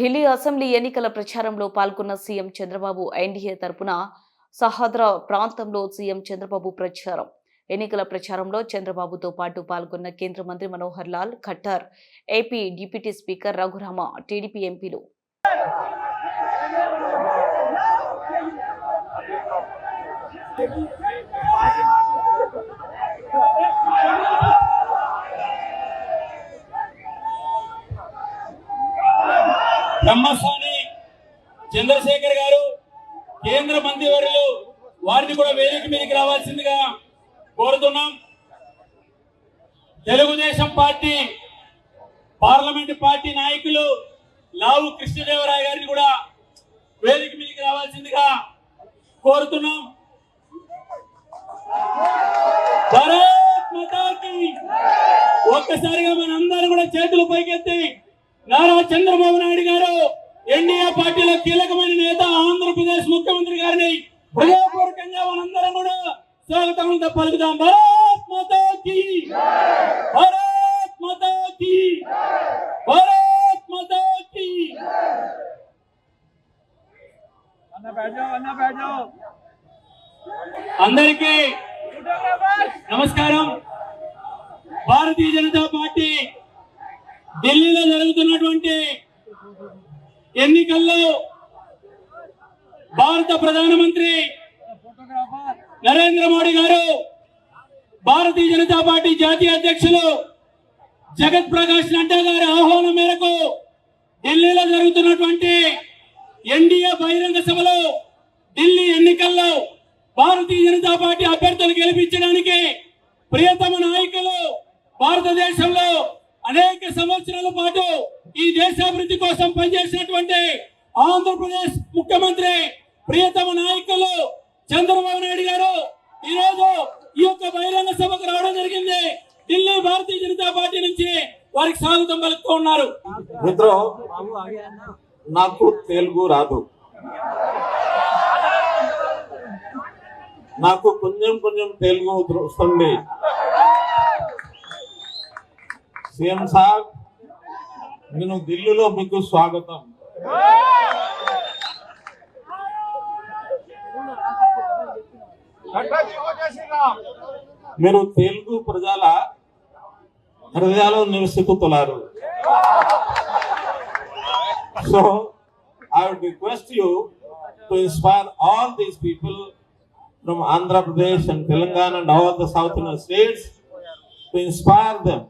Delhi assembly ఎన్నికల ప్రచారంలో పాల్గొన్న సీఎం చంద్రబాబు ఎన్డీఏ తరపున సహద్రా ప్రాంతంలో సీఎం చంద్రబాబు ప్రచారం. ఎన్నికల ప్రచారంలో చంద్రబాబుతో పాటు పాల్గొన్న కేంద్ర మంత్రి Manohar Lal Khattar, AP deputy speaker Raghurama, TDP ఎంపీలు. బ్రహ్మస్వామి చంద్రశేఖర్ గారు కేంద్ర మంత్రివర్యులు వారిని కూడా వేదిక మీదకి రావాల్సిందిగా కోరుతున్నాం. తెలుగుదేశం పార్టీ పార్లమెంట్ పార్టీ నాయకులు లావు కృష్ణదేవరాయ గారిని కూడా వేదిక మీదకి రావాల్సిందిగా కోరుతున్నాం. భారత్ మాతా కీ. ఒక్కసారిగా మనందరం కూడా చేతులు పైకెత్తి నారా చంద్రబాబు నాయుడు గారు ఎన్డీఏ పార్టీలో కీలకమైన నేత, ఆంధ్రప్రదేశ్ ముఖ్యమంత్రి గారిని హృదయపూర్వకంగా మనందరం కూడా స్వాగతం పలుకుదాం. భారత్ మాతా కీ, భారత్ మాతా కీ, భారత్ మాతా కీ. అందరికీ నమస్కారం. భారతీయ జనతా పార్టీ ఢిల్లీలో జరుగుతున్నటువంటి ఎన్నికల్లో భారత ప్రధానమంత్రి నరేంద్ర మోడీ గారు, భారతీయ జనతా పార్టీ జాతీయ అధ్యక్షులు జగత్ ప్రకాష్ నడ్డా గారి ఆహ్వానం మేరకు ఢిల్లీలో జరుగుతున్నటువంటి ఎన్డీఏ బహిరంగ సభలో ఢిల్లీ ఎన్నికల్లో భారతీయ జనతా పార్టీ అభ్యర్థులు గెలిపించడానికి ప్రియతమ నాయకులు, భారతదేశంలో అనేక సంవత్సరాల పాటు ఈ దేశాభివృద్ధి కోసం పనిచేసినటువంటి ఆంధ్రప్రదేశ్ ముఖ్యమంత్రి ప్రియతమ నాయకులు చంద్రబాబు నాయుడు గారు ఈరోజు ఈ యొక్క బహిరంగ సభకు రావడం జరిగింది. ఢిల్లీ భారతీయ జనతా పార్టీ నుంచి వారికి స్వాగతం పలుకుతూ ఉన్నారు. మిత్రో, నాకు తెలుగు రాదు, నాకు కొంచెం కొంచెం తెలుగు వస్తుంది. సీఎం సాబ్, నేను ఢిల్లీలో మీకు స్వాగతం. మీరు తెలుగు ప్రజల హృదయాల్లో నివసిస్తున్నారు. So I would request you to inspire all these people from Andhra Pradesh and Telangana and all the southern states, to inspire them